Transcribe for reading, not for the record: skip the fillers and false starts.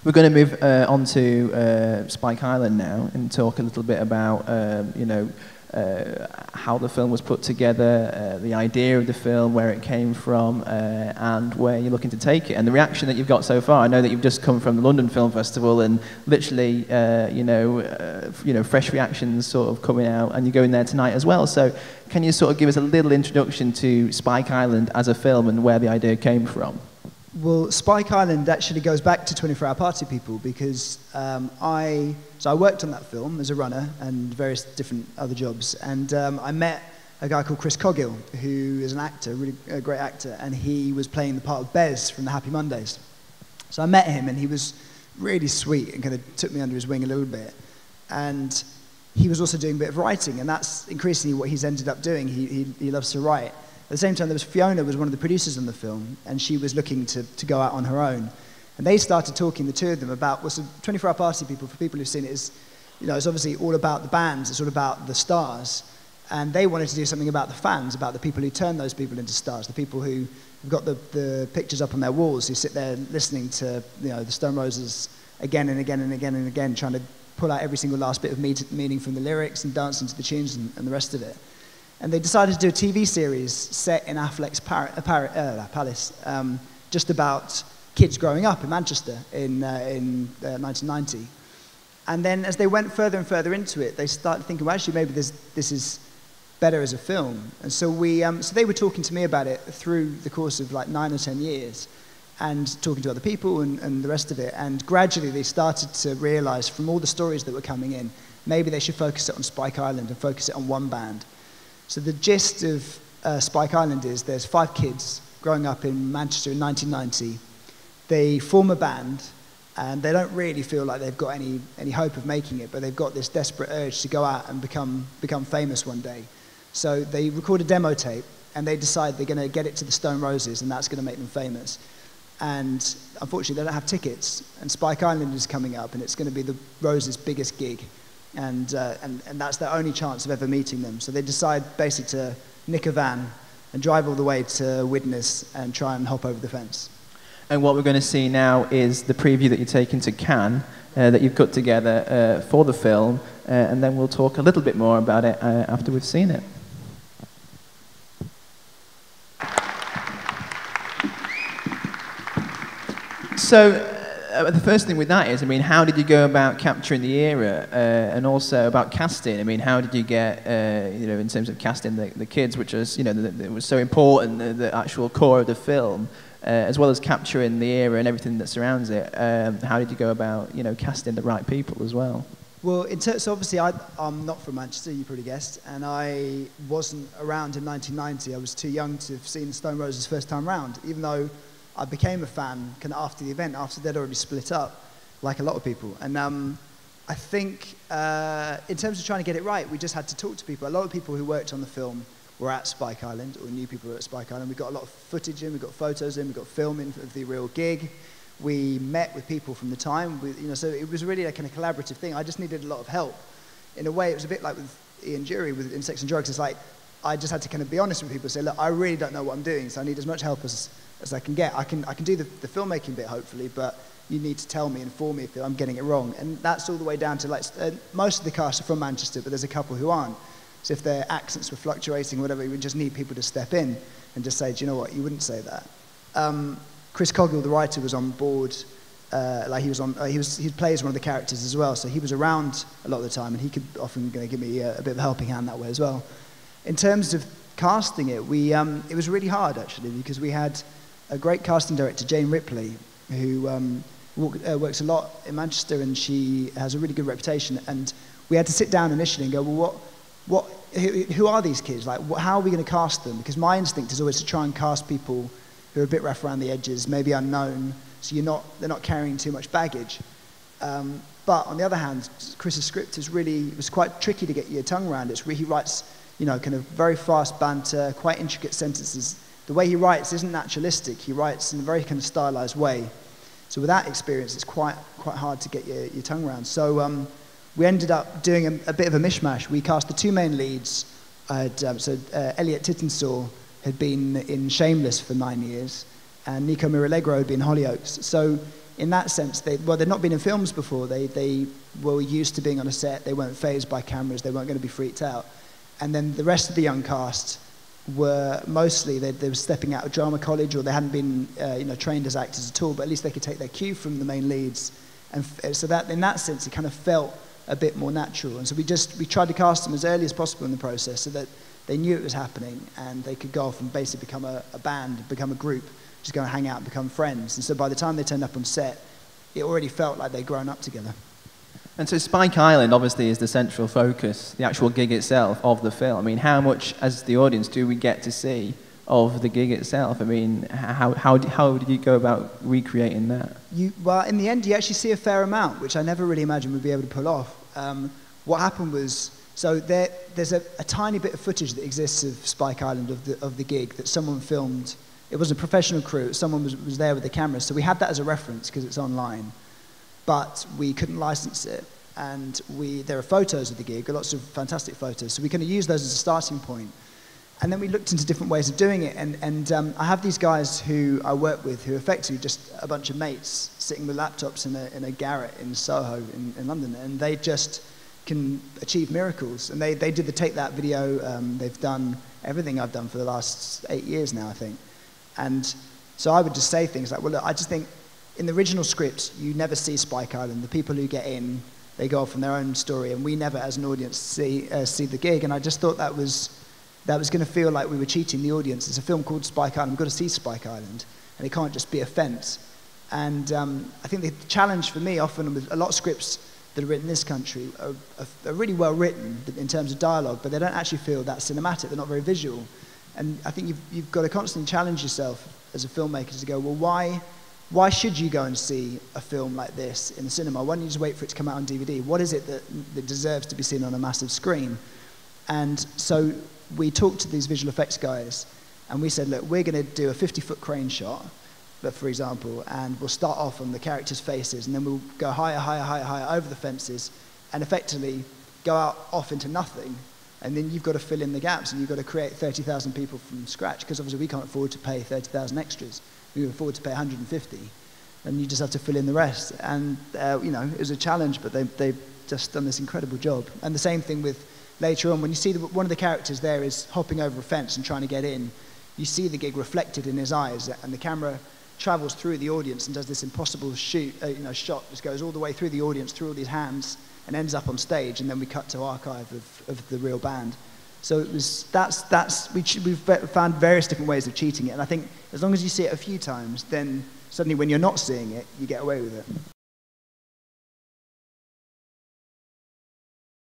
We're going to move on to Spike Island now and talk a little bit about, how the film was put together, the idea of the film, where it came from, and where you're looking to take it. And the reaction that you've got so far, I know that you've just come from the London Film Festival, and literally, fresh reactions sort of coming out, and you're going there tonight as well. So can you sort of give us a little introduction to Spike Island as a film and where the idea came from? Well, Spike Island actually goes back to 24 Hour Party People because I worked on that film as a runner and various different other jobs, and I met a guy called Chris Coggill, who is an actor, really a great actor, and he was playing the part of Bez from the Happy Mondays. So I met him, and he was really sweet and kind of took me under his wing a little bit. And he was also doing a bit of writing, and that's increasingly what he's ended up doing. He loves to write. At the same time, there was Fiona, was one of the producers on the film, and she was looking to go out on her own. And they started talking, the two of them, about, well, so 24 Hour Party People, for people who've seen it, is, it's obviously all about the bands, it's all about the stars. And they wanted to do something about the fans, about the people who turn those people into stars, the people who've got the pictures up on their walls, who sit there listening to, the Stone Roses again and again and again and again, trying to pull out every single last bit of meaning from the lyrics and dancing to the tunes and the rest of it. And they decided to do a TV series set in Affleck's palace, just about kids growing up in Manchester in 1990. And then as they went further and further into it, they started thinking, well, actually, maybe this is better as a film. And so so they were talking to me about it through the course of like 9 or 10 years, and talking to other people and the rest of it. And gradually they started to realize from all the stories that were coming in, maybe they should focus it on Spike Island and focus it on one band. So the gist of Spike Island is there's 5 kids growing up in Manchester in 1990. They form a band, and they don't really feel like they've got any hope of making it, but they've got this desperate urge to go out and become famous one day. So they record a demo tape, and they decide they're going to get it to the Stone Roses, and that's going to make them famous. And unfortunately, they don't have tickets, and Spike Island is coming up, and it's going to be the Roses' biggest gig. And that's their only chance of ever meeting them. So they decide basically to nick a van and drive all the way to Widnes and try and hop over the fence. And what we're going to see now is the preview that you're taking to Cannes, that you've put together for the film, and then we'll talk a little bit more about it after we've seen it. So, the first thing with that is, how did you go about capturing the era, and also about casting? How did you get, in terms of casting the kids, which is, it was so important, the actual core of the film, as well as capturing the era and everything that surrounds it. How did you go about, casting the right people as well? Well, so obviously I'm not from Manchester, you probably guessed, and I wasn't around in 1990. I was too young to have seen Stone Roses first time round, even though I became a fan kind of after the event, after they'd already split up, like a lot of people. And I think in terms of trying to get it right, we just had to talk to people. A lot of people who worked on the film were at Spike Island, or knew people who were at Spike Island. We got a lot of footage in, we got photos in, we got film in of the real gig. We met with people from the time, so it was really a kind of collaborative thing. I just needed a lot of help. In a way, it was a bit like with Ian Jury in Sex and Drugs. It's like, I just had to kind of be honest with people and say, look, I really don't know what I'm doing, so I need as much help as I can get. I can do the filmmaking bit, hopefully, but you need to tell me, inform me if I'm getting it wrong. And that's all the way down to, like, most of the cast are from Manchester, but there's a couple who aren't. So if their accents were fluctuating or whatever, we would just need people to step in and just say, do you know what, you wouldn't say that. Chris Coggill, the writer, was on board. He plays one of the characters as well, so he was around a lot of the time, and he could often give me a bit of a helping hand that way as well. In terms of casting it, it was really hard, actually, because we had a great casting director, Jane Ripley, who works a lot in Manchester, and she has a really good reputation. And we had to sit down initially and go, well, who are these kids? Like, how are we going to cast them? Because my instinct is always to try and cast people who are a bit rough around the edges, maybe unknown, so they're not carrying too much baggage. But on the other hand, Chris's script was quite tricky to get your tongue around. He writes, kind of very fast banter, quite intricate sentences. The way he writes isn't naturalistic. He writes in a very kind of stylized way. So with that experience, it's quite hard to get your tongue around. So we ended up doing a bit of a mishmash. We cast the 2 main leads. Elliot Tittensaw had been in Shameless for 9 years, and Nico Mirallegro had been in Hollyoaks. So in that sense, they'd not been in films before. They were used to being on a set. They weren't fazed by cameras. They weren't going to be freaked out. And then the rest of the young cast were mostly, they were stepping out of drama college, or they hadn't been trained as actors at all, but at least they could take their cue from the main leads. And so that, in that sense, it kind of felt a bit more natural. And so we tried to cast them as early as possible in the process so that they knew it was happening and they could go off and basically become a band, become a group, just go and hang out and become friends. And so by the time they turned up on set, it already felt like they'd grown up together. And so Spike Island obviously is the central focus, the actual gig itself of the film. I mean, how much, as the audience, do we get to see of the gig itself? I mean, how did you go about recreating that? Well, in the end, you actually see a fair amount, which I never really imagined we'd be able to pull off. What happened was, so there's a tiny bit of footage that exists of Spike Island, of the gig, that someone filmed. It was a professional crew. Someone was there with the cameras. So we had that as a reference because it's online. But we couldn't license it. And there are photos of the gig, lots of fantastic photos. So we kind of used those as a starting point. And then we looked into different ways of doing it. And I have these guys who I work with who are effectively just a bunch of mates sitting with laptops in a garret in Soho in London. And they just can achieve miracles. And they did the Take That video. They've done everything I've done for the last 8 years now, I think. And so I would just say things like, well, look, I just think in the original script, you never see Spike Island. The people who get in, they go off on their own story, and we never, as an audience, see the gig. And I just thought that was going to feel like we were cheating the audience. It's a film called Spike Island. We've got to see Spike Island, and it can't just be a fence. And I think the challenge for me often with a lot of scripts that are written in this country are really well written in terms of dialogue, but they don't actually feel that cinematic. They're not very visual. And I think you've got to constantly challenge yourself as a filmmaker to go, well, why should you go and see a film like this in the cinema? Why don't you just wait for it to come out on DVD? What is it that deserves to be seen on a massive screen? And so we talked to these visual effects guys, and we said, look, we're going to do a 50-foot crane shot, but for example, and we'll start off on the characters' faces, and then we'll go higher, higher, higher, higher over the fences, and effectively go off into nothing. And then you've got to fill in the gaps, and you've got to create 30,000 people from scratch, because obviously we can't afford to pay 30,000 extras. We can afford to pay 150, and you just have to fill in the rest. And it was a challenge, but they've just done this incredible job. And the same thing with later on, when you see one of the characters there is hopping over a fence and trying to get in, you see the gig reflected in his eyes, and the camera travels through the audience and does this impossible shot, just goes all the way through the audience, through all these hands, and ends up on stage, and then we cut to archive of the real band. So it was we've found various different ways of cheating it, and I think as long as you see it a few times, then suddenly when you're not seeing it, you get away with it.